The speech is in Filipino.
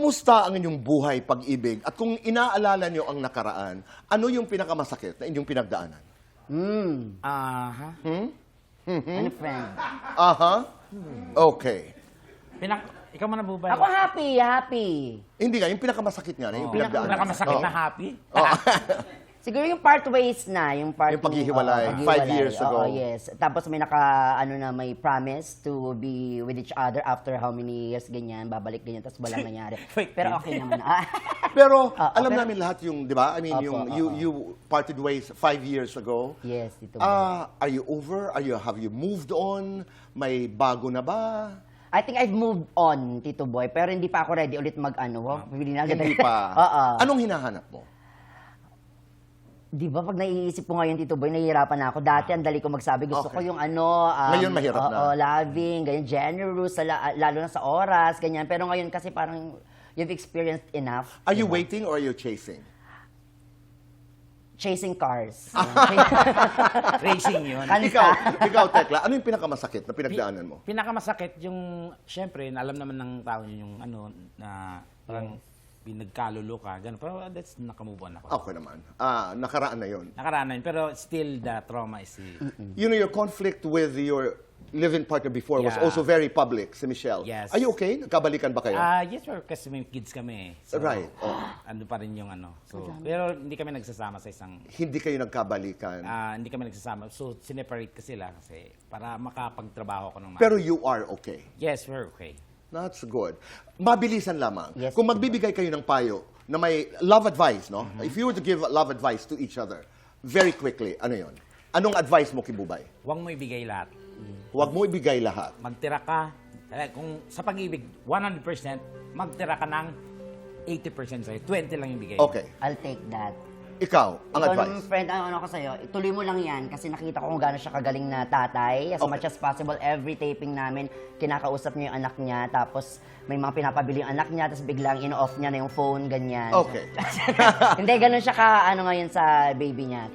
Kumusta ang inyong buhay, pag-ibig? At kung inaalala nyo ang nakaraan, ano yung pinakamasakit na inyong pinagdaanan? Aha. Ano, friend? Aha? Okay. Ikaw man nabubay. Ako happy. Hindi nga, yung pinakamasakit nga na yung pinagdaanan. Pinakamasakit na happy. Siguro yung part ways na, yung part Yung paghihiwalay, 5 years ago. Oo, yes. Tapos may may promise to be with each other after how many years, ganyan, babalik ganyan, tapos walang nangyari. Wait, Pero okay naman. Pero alam pero- namin lahat yung, di ba? I mean, you parted ways 5 years ago. Yes, Tito. Are you over? Have you moved on? May bago na ba? I think I've moved on, Tito Boy, pero hindi pa ako ready ulit mag-ano. Hindi pa. Oo. Anong hinahanap mo? Di ba pag naiisip ko ngayon, Tito Boy, nahihirapan na ako. Dati, ang dali ko magsabi, gusto ko yung Ngayon mahirap na. loving, ganyan, generous, lalo na sa oras, ganyan. Pero ngayon kasi parang you've experienced enough. Are you waiting or are you chasing? Chasing cars. Racing yun. Ikaw, Tekla, ano yung pinakamasakit na pinagdaanan mo? Pinakamasakit yung, syempre, alam naman ng tao yun yung na parang pinagkalulo ka, gano'n. Pero that's nakamove on ako. Okay naman. Nakaraan na yun. Nakaraan na yun, pero still the trauma is You know, your conflict with your live-in partner before was Yeah. also very public, si Michelle. Yes. Are you okay? Nagkabalikan ba kayo? Yes, sir, kasi may kids kami. So, Right. Ando pa rin yung So, pero hindi kami nagsasama sa isang, Hindi kayo nagkabalikan. hindi kami nagsasama. So, sineparate ko sila kasi para makapagtrabaho ko ng Pero you are okay. Yes, we're okay. That's good. Mabilisan lamang. Yes, Kung magbibigay kayo ng payo na may love advice, no? If you were to give love advice to each other, very quickly, ano yon? Anong advice mo kay Bubay? Huwag mo ibigay lahat. Huwag mo ibigay lahat. Magtira ka, kung sa pag-ibig, 100%, magtira ka ng 80% sa'yo. 20 lang yung bigay. Okay. I'll take that. Ikaw, ang Ikaw advice. naman, friend, ano ko sa'yo, ituloy mo lang yan kasi nakita ko kung gaano siya kagaling na tatay. As much as possible, every taping namin, kinakausap niya yung anak niya, tapos may mga pinapabili yung anak niya, tapos biglang ino-off niya na yung phone, ganyan. Okay. Hindi, ganun siya ka, ngayon sa baby niya.